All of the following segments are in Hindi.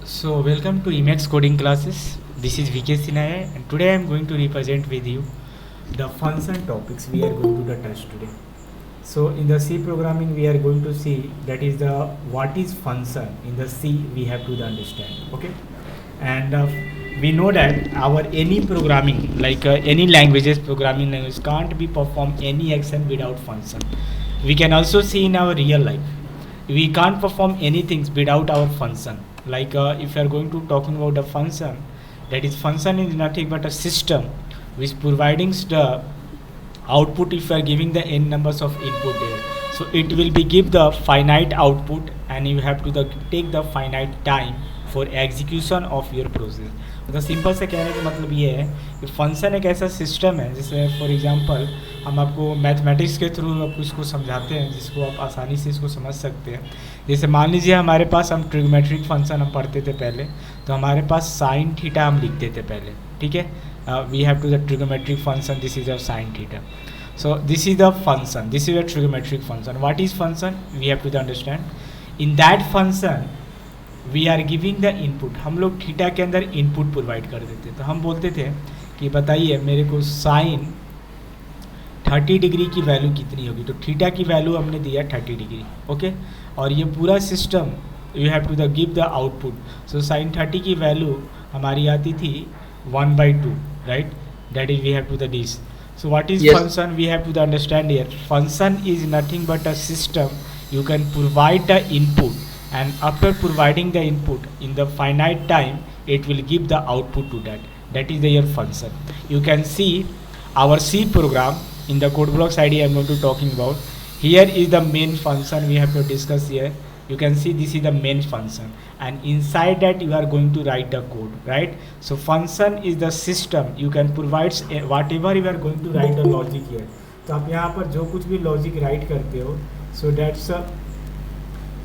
So welcome to Emacs coding classes. This is VK Sinaya and today I am going to represent with you the function topics we are going to touch today. So in the C programming we are going to see that is the what is function in the C we have to understand. Okay, and we know that our any programming like any languages programming language can't be perform any action without function. We can also see in our real life we can't perform anything without our function. Like if you are going to talking about the function, that is function is nothing but a system which providing the output. If you are giving the n numbers of input there, so it will be give the finite output and you have to take the finite time for execution of your process. मतलब सिंपल से कहने का मतलब ये है कि फंक्शन एक ऐसा सिस्टम है जैसे फॉर एग्जांपल हम आपको मैथमेटिक्स के थ्रू आपको इसको समझाते हैं जिसको आप आसानी से इसको समझ सकते हैं. जैसे मान लीजिए हमारे पास हम ट्रिग्मेट्रिक फंक्शन हम पढ़ते थे पहले, तो हमारे पास साइन थीटा हम लिखते थे पहले. ठीक है, we have to the trigonometric function, this is your sin theta. So this is the function, this is a trigonometric function. What is function we have to understand. In that function we are giving the input. हम लोग थीटा के अंदर इनपुट प्रोवाइड कर देते, तो हम बोलते थे कि बताइए मेरे को साइन 30 डिग्री की वैल्यू कितनी होगी, तो थीटा की वैल्यू हमने दिया 30 डिग्री. ओके, और ये पूरा system you have to the give the output. So sine 30 की वैल्यू हमारी आती थी 1/2, right? That is we have to the this. So what is Yes. function we have to the understand here. Function is nothing but a system. You can provide the input and after providing the input in the finite time it will give the output to that. That is the your function. You can see our C program in the code blocks ID I am going to talking about. Here is the main function we have to discuss here. You can see this is the main function and inside that you are going to write the code, right? So function is the system. You can provide whatever you are going to write the logic here. तो आप यहाँ पर जो कुछ भी लॉजिक राइट करते हो, सो डेट्स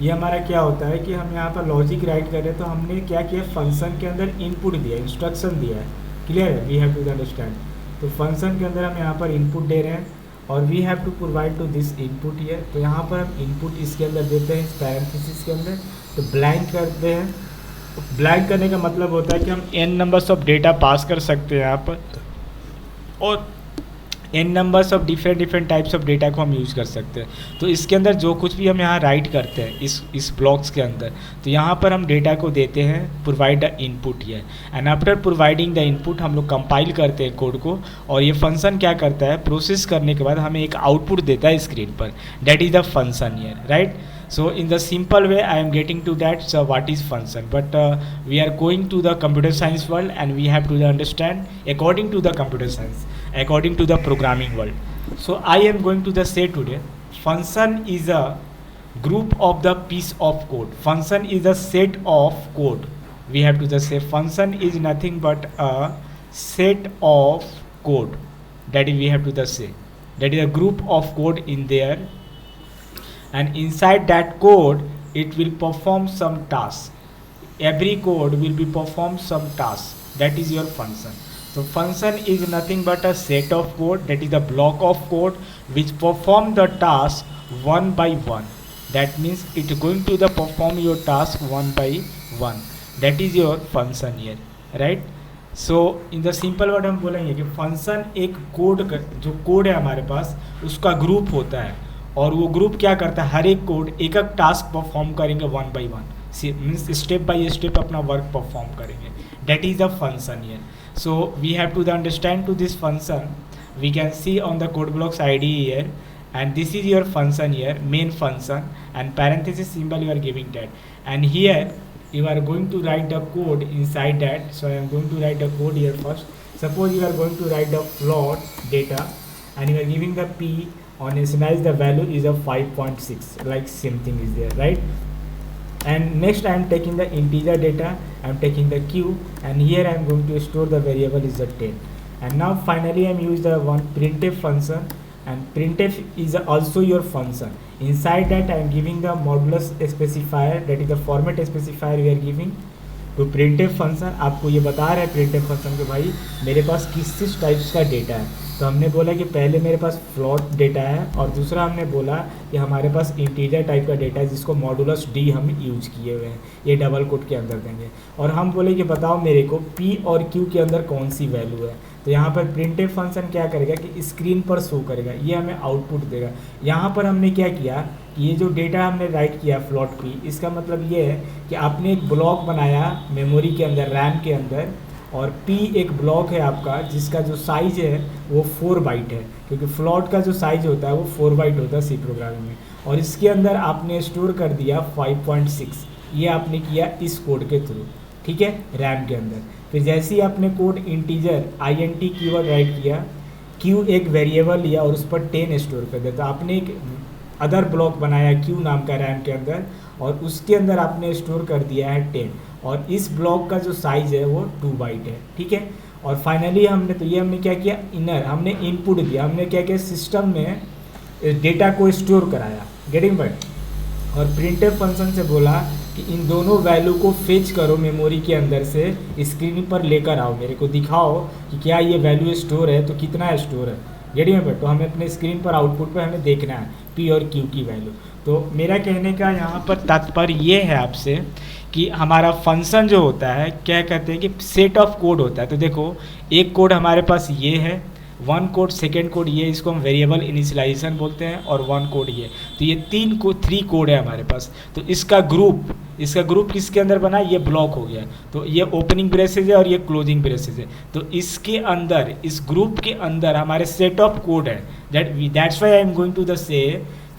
ये हमारा क्या होता है कि हम यहाँ पर लॉजिक राइट कर रहे हैं, तो हमने क्या किया फंक्शन के अंदर इनपुट दिया, इंस्ट्रक्शन दिया है. क्लियर है, वी हैव टू अंडरस्टैंड. तो फंक्शन के अंदर हम यहाँ पर इनपुट दे रहे हैं और we have to provide to this input here. तो यहाँ पर हम इनपुट इसके अंदर देते हैं, इस पैरेंथेसिस के अंदर, तो ब्लैंक करते हैं. ब्लैंक करने का मतलब होता है कि हम n numbers of data pass कर सकते हैं यहाँ पर और n numbers of different types of data को हम यूज़ कर सकते हैं. तो इसके अंदर जो कुछ भी हम यहाँ राइट करते हैं इस ब्लॉक्स के अंदर, तो यहाँ पर हम डेटा को देते हैं provide the input here and after providing the input हम लोग कंपाइल करते हैं कोड को और ये फंक्शन क्या करता है, प्रोसेस करने के बाद हमें एक आउटपुट देता है स्क्रीन पर. That is the function here, right? So in the simple way I am getting to that. So what is function, but we are going to the computer science world and we have to understand according to the computer science, according to the programming world. So I am going to the say today function is a group of the piece of code. Function is a set of code. We have to just say function is nothing but a set of code. That is we have to just say that is a group of code in there and inside that code it will perform some task. Every code will be perform some task. That is your function. So function is nothing but a set of code, that is the block of code which perform the task one by one. That means it is going to the perform your task one by one. That is your function here, right? So in the simple word हम बोलेंगे कि फंक्शन एक कोड जो कोड है हमारे पास उसका ग्रुप होता है और वो ग्रुप क्या करता है, हर एक कोड एक एक टास्क परफॉर्म करेंगे one by one, means step by step अपना वर्क परफॉर्म करेंगे. That is the function here. So we have to understand to this function. We can see on the code blocks ID here and this is your function here, main function, and parenthesis symbol you are giving that, and here you are going to write the code inside that. So I am going to write the code here first. Suppose you are going to write the float data and you are giving the p on initialize, the value is of 5.6, like same thing is there, right? And next I am taking the integer data, I am taking the q, and here I am going to store the variable is the 10. And now finally I am use the one printf function, and printf is also your function. Inside that I am giving the modulus specifier, that is the format specifier we are giving to printf function. आपको ये बता रहा है printf function कि भाई मेरे पास किस टाइप्स का डेटा है. तो हमने बोला कि पहले मेरे पास फ्लोट डेटा है और दूसरा हमने बोला कि हमारे पास इंटीजर टाइप का डेटा है जिसको मॉडुलस डी हम यूज किए हुए हैं, ये डबल कोट के अंदर देंगे। और हम बोले कि बताओ मेरे को पी और क्यू के अंदर कौन सी वैल्यू है। तो यहाँ पर प्रिंटफ फंक्शन क्या करेगा कि स्क्रीन पर शो करेगा, ये हमें आउटपुट देगा। यहाँ पर हमने क्या किया कि ये जो डेटा हमने राइट किया फ्लोट पी, इसका मतलब ये है कि आपने एक ब्लॉक बनाया मेमोरी के अंदर, रैम के अंदर, और पी एक ब्लॉक है आपका जिसका जो साइज है वो 4 बाइट है, क्योंकि फ्लोट का जो साइज होता है वो 4 बाइट होता है सी प्रोग्रामिंग में। और इसके अंदर आपने स्टोर कर दिया 5.6, ये आपने किया इस कोड के थ्रू, ठीक है, रैम के अंदर। फिर जैसे ही आपने code integer int keyword right किया, क्यू एक वेरिएबल लिया और उस पर 10 स्टोर कर दिया। तो आपने एक अदर ब्लॉक बनाया क्यू नाम का रैम के अंदर और उसके अंदर आपने स्टोर कर दिया है 10, और इस ब्लॉक का जो साइज है वो 2 बाइट है, ठीक है। और फाइनली हमने क्या किया, इनर हमने इनपुट दिया, हमने क्या किया सिस्टम में डेटा को स्टोर कराया, गेटिंग पॉइंट। और प्रिंटफ फंक्शन से बोला कि इन दोनों वैल्यू को फेच करो मेमोरी के अंदर से, स्क्रीन पर लेकर आओ, मेरे को दिखाओ कि क्या ये वैल्यू स्टोर है, तो कितना स्टोर है, गेटिंग पॉइंट। तो हमें अपने स्क्रीन पर आउटपुट पर हमें देखना है पी और क्यू की वैल्यू। तो मेरा कहने का यहाँ पर तात्पर्य ये है आपसे कि हमारा फंक्शन जो होता है क्या कहते हैं कि सेट ऑफ कोड होता है। तो देखो एक कोड हमारे पास ये है, वन कोड, सेकेंड कोड ये, इसको हम वेरिएबल इनिशियलाइजेशन बोलते हैं, और वन कोड ये। तो ये 3 कोड है हमारे पास। तो इसका ग्रुप किसके अंदर बना, ये ब्लॉक हो गया। तो ये ओपनिंग ब्रेसेज है और ये क्लोजिंग ब्रेसेज है। तो इसके अंदर, इस ग्रुप के अंदर हमारे सेट ऑफ कोड है। That's why I am going to the say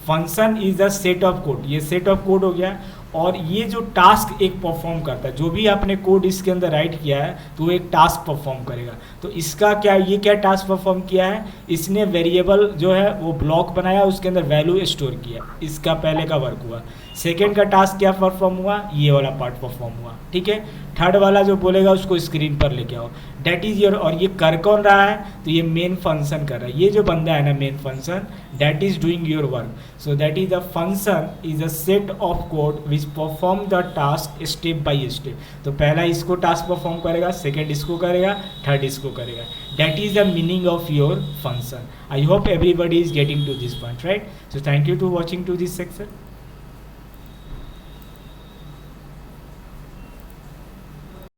function is the set of code. ये सेट ऑफ कोड हो गया, और ये जो टास्क एक परफॉर्म करता है, जो भी आपने कोड इसके अंदर राइट किया है तो वो एक टास्क परफॉर्म करेगा। तो इसका क्या, ये क्या टास्क परफॉर्म किया है, इसने वेरिएबल जो है वो ब्लॉक बनाया, उसके अंदर वैल्यू स्टोर किया, इसका पहले का वर्क हुआ। सेकेंड का टास्क क्या परफॉर्म हुआ, ये वाला पार्ट परफॉर्म हुआ, ठीक है। थर्ड वाला जो बोलेगा उसको स्क्रीन पर लेके आओ, डैट इज योर। और ये कर कौन रहा है, तो ये मेन फंक्शन कर रहा है, ये जो बंदा है ना main function, that is doing your work. So that is the function is a set of code which perform the task step by step. तो पहला इसको टास्क परफॉर्म करेगा, सेकेंड इसको करेगा, थर्ड इसको करेगा। That is the meaning of your function. I hope everybody is getting to this point, right. So thank you to watching to this section.